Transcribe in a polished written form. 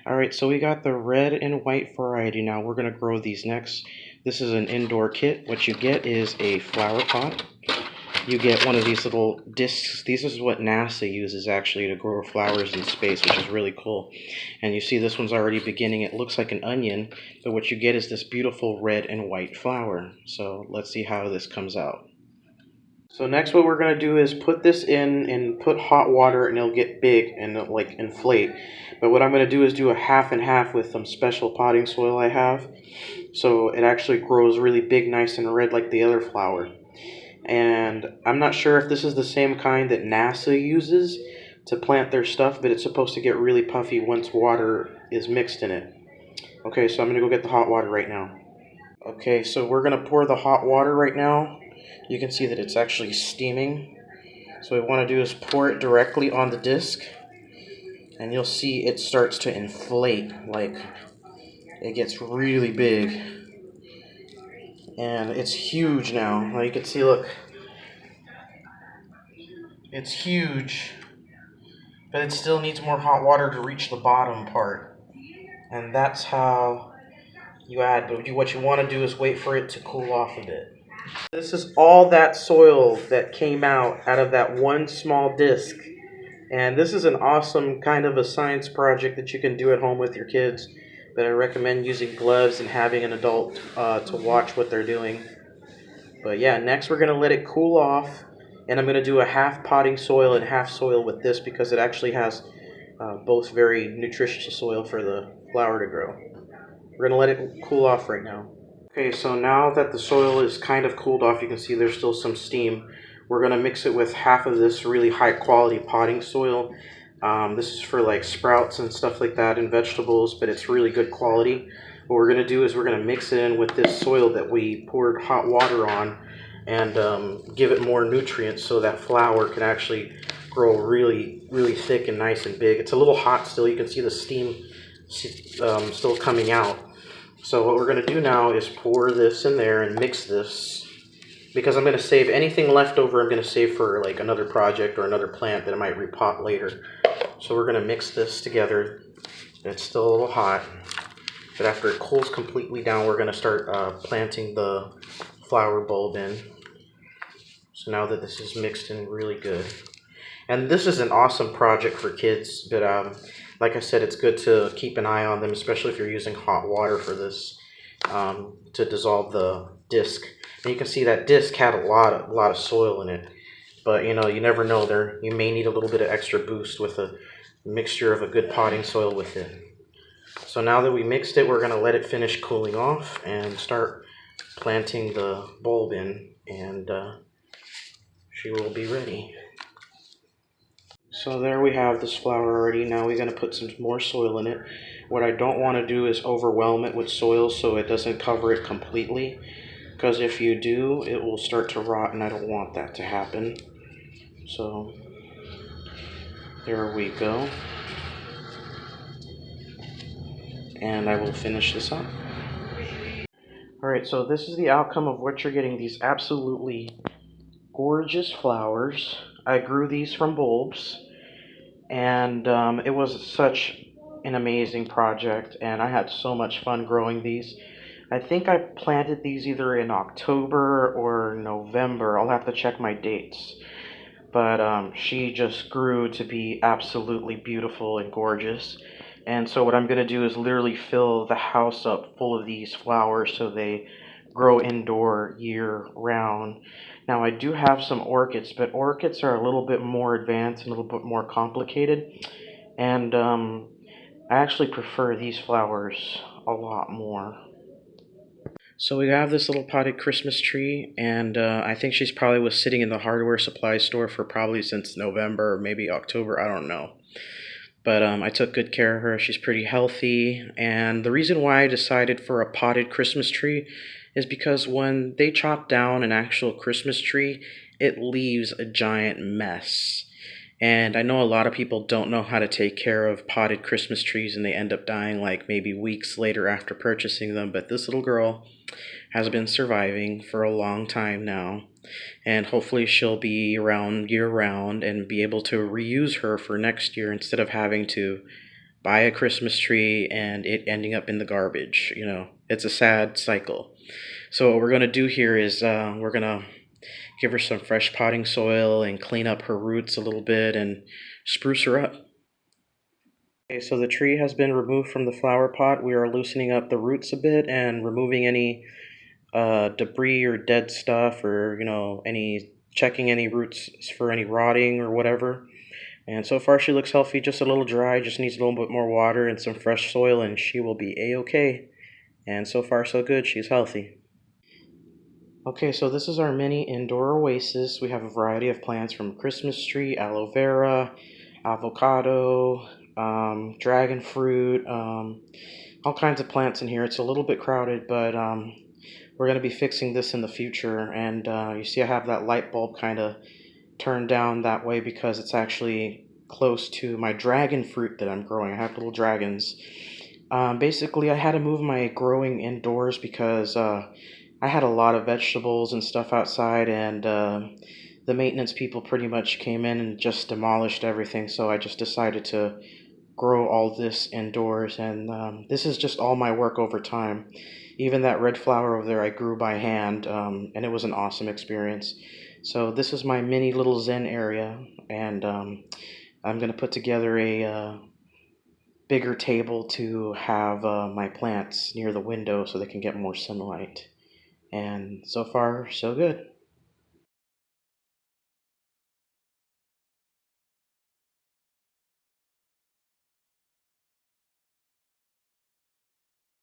Alright, so we got the red and white variety now. We're going to grow these next. This is an indoor kit. What you get is a flower pot. You get one of these little discs. This is what NASA uses actually to grow flowers in space, which is really cool. And you see this one's already beginning. It looks like an onion, but what you get is this beautiful red and white flower. So let's see how this comes out. So next what we're going to do is put this in and put hot water, and it'll get big and it'll, like, inflate. But what I'm going to do is do a half and half with some special potting soil I have. So it actually grows really big, nice and red like the other flower. And I'm not sure if this is the same kind that NASA uses to plant their stuff, but it's supposed to get really puffy once water is mixed in it. Okay, so I'm going to go get the hot water right now. Okay, so we're going to pour the hot water right now. You can see that it's actually steaming. So what we want to do is pour it directly on the disc, and you'll see it starts to inflate, like it gets really big. And it's huge now. Now you can see, look, it's huge, but it still needs more hot water to reach the bottom part. And that's how you add, but what you want to do is wait for it to cool off a bit. This is all that soil that came out of that one small disc. And this is an awesome kind of a science project that you can do at home with your kids. But I recommend using gloves and having an adult to watch what they're doing. But yeah, next we're going to let it cool off. And I'm going to do a half potting soil and half soil with this because it actually has both very nutritious soil for the flower to grow. We're going to let it cool off right now. Okay, so now that the soil is kind of cooled off, you can see there's still some steam. We're going to mix it with half of this really high quality potting soil. This is for like sprouts and stuff like that and vegetables, but it's really good quality. What we're going to do is we're going to mix it in with this soil that we poured hot water on and give it more nutrients so that flower can actually grow really, really thick and nice and big. It's a little hot still. You can see the steam still coming out. So what we're going to do now is pour this in there and mix this, because I'm going to save anything left over. I'm going to save for like another project or another plant that I might repot later. So we're going to mix this together. It's still a little hot, but after it cools completely down, we're going to start planting the flower bulb in. So now that this is mixed in really good. And this is an awesome project for kids, but like I said, it's good to keep an eye on them, especially if you're using hot water for this to dissolve the disc. And you can see that disc had a lot of soil in it, but you know, you never know. You may need a little bit of extra boost with a mixture of a good potting soil with it. So now that we mixed it, we're going to let it finish cooling off and start planting the bulb in, and she will be ready. So there we have this flower already. Now we're going to put some more soil in it. What I don't want to do is overwhelm it with soil so it doesn't cover it completely, because if you do, it will start to rot, and I don't want that to happen. So there we go. And I will finish this up. Alright, so this is the outcome of what you're getting. These absolutely gorgeous flowers. I grew these from bulbs, and it was such an amazing project, and I had so much fun growing these. I think I planted these either in October or November. I'll have to check my dates. But she just grew to be absolutely beautiful and gorgeous. And so what I'm going to do is literally fill the house up full of these flowers so they grow indoor year round. Now I do have some orchids, but orchids are a little bit more advanced and a little bit more complicated. And I actually prefer these flowers a lot more. So we have this little potted Christmas tree, and I think she's probably was sitting in the hardware supply store for probably since November or maybe October, I don't know. But I took good care of her. She's pretty healthy, and the reason why I decided for a potted Christmas tree is because when they chop down an actual Christmas tree, it leaves a giant mess. And I know a lot of people don't know how to take care of potted Christmas trees, and they end up dying like maybe weeks later after purchasing them. But this little girl has been surviving for a long time now, and hopefully she'll be around year round and be able to reuse her for next year instead of having to buy a Christmas tree and it ending up in the garbage. It's a sad cycle. So what we're going to do here is we're going to give her some fresh potting soil and clean up her roots a little bit and spruce her up. Okay, so the tree has been removed from the flower pot. We are loosening up the roots a bit and removing any debris or dead stuff, or any checking any roots for any rotting or whatever. And so far she looks healthy, just a little dry, just needs a little bit more water and some fresh soil, and she will be a-okay. And so far so good, she's healthy. Okay, so this is our mini indoor oasis. We have a variety of plants from Christmas tree, aloe vera, avocado, dragon fruit, all kinds of plants in here. It's a little bit crowded, but we're going to be fixing this in the future. And you see I have that light bulb kind of turned down that way because it's actually close to my dragon fruit that I'm growing. I have little dragons. Basically, I had to move my growing indoors because I had a lot of vegetables and stuff outside, and the maintenance people pretty much came in and just demolished everything. So I just decided to grow all this indoors, and this is just all my work over time. Even that red flower over there I grew by hand, and it was an awesome experience. So this is my mini little zen area, and I'm going to put together a bigger table to have my plants near the window so they can get more sunlight. And so far, so good.